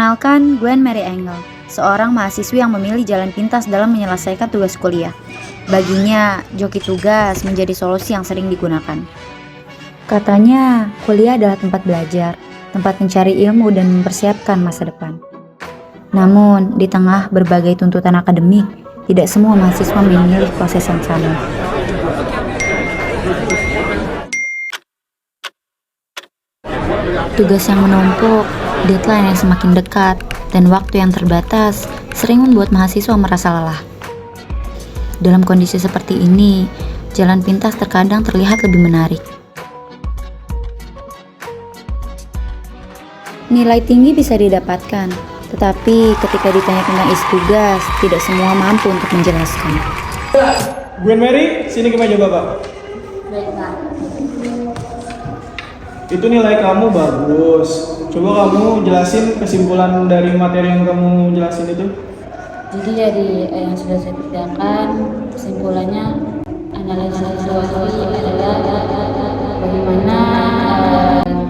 Perkenalkan, Gwen Mary Engel, seorang mahasiswi yang memilih jalan pintas dalam menyelesaikan tugas kuliah. Baginya, joki tugas menjadi solusi yang sering digunakan. Katanya, kuliah adalah tempat belajar, tempat mencari ilmu dan mempersiapkan masa depan. Namun, di tengah berbagai tuntutan akademik, tidak semua mahasiswa memilih proses yang sama. Tugas yang menumpuk, deadline yang semakin dekat, dan waktu yang terbatas sering membuat mahasiswa merasa lelah. Dalam kondisi seperti ini, jalan pintas terkadang terlihat lebih menarik. Nilai tinggi bisa didapatkan, tetapi ketika ditanya tentang isi tugas, tidak semua mampu untuk menjelaskan. Gwen Mary, sini ke meja Bapak. Baik, Pak. Itu nilai kamu bagus. Coba kamu jelasin kesimpulan dari materi yang kamu jelasin itu. Jadi dari yang sudah saya kerjakan, kesimpulannya analisis situasi adalah bagaimana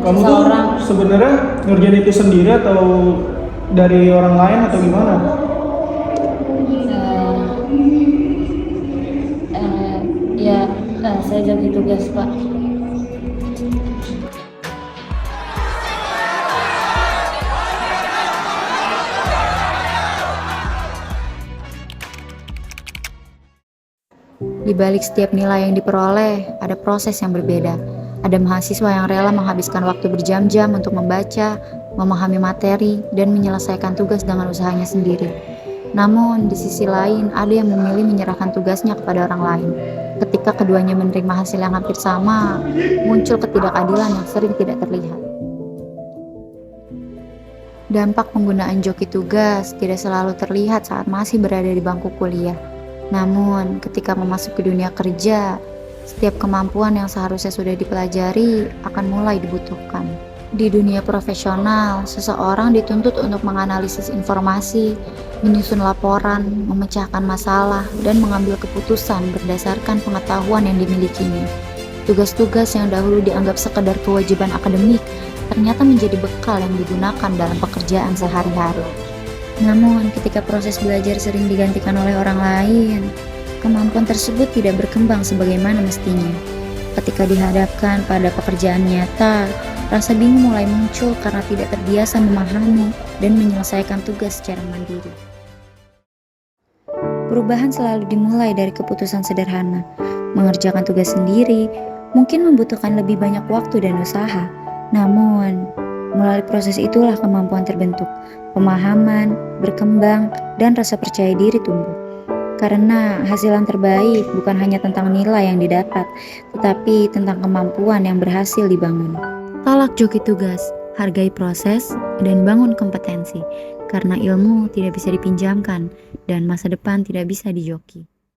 Kamu tuh seseorang sebenarnya ngerjain itu sendiri atau dari orang lain atau gimana? saya jadi tugas, Pak. Di balik setiap nilai yang diperoleh, ada proses yang berbeda. Ada mahasiswa yang rela menghabiskan waktu berjam-jam untuk membaca, memahami materi, dan menyelesaikan tugas dengan usahanya sendiri. Namun, di sisi lain, ada yang memilih menyerahkan tugasnya kepada orang lain. Ketika keduanya menerima hasil yang hampir sama, muncul ketidakadilan yang sering tidak terlihat. Dampak penggunaan joki tugas tidak selalu terlihat saat masih berada di bangku kuliah. Namun, ketika memasuki dunia kerja, setiap kemampuan yang seharusnya sudah dipelajari akan mulai dibutuhkan. Di dunia profesional, seseorang dituntut untuk menganalisis informasi, menyusun laporan, memecahkan masalah, dan mengambil keputusan berdasarkan pengetahuan yang dimilikinya. Tugas-tugas yang dahulu dianggap sekedar kewajiban akademik ternyata menjadi bekal yang digunakan dalam pekerjaan sehari-hari. Namun, ketika proses belajar sering digantikan oleh orang lain, kemampuan tersebut tidak berkembang sebagaimana mestinya. Ketika dihadapkan pada pekerjaan nyata, rasa bingung mulai muncul karena tidak terbiasa memahami dan menyelesaikan tugas secara mandiri. Perubahan selalu dimulai dari keputusan sederhana. Mengerjakan tugas sendiri mungkin membutuhkan lebih banyak waktu dan usaha. Namun, melalui proses itulah kemampuan terbentuk, pemahaman, berkembang, dan rasa percaya diri tumbuh. Karena hasil yang terbaik bukan hanya tentang nilai yang didapat, tetapi tentang kemampuan yang berhasil dibangun. Tolak joki tugas, hargai proses, dan bangun kompetensi. Karena ilmu tidak bisa dipinjamkan, dan masa depan tidak bisa dijoki.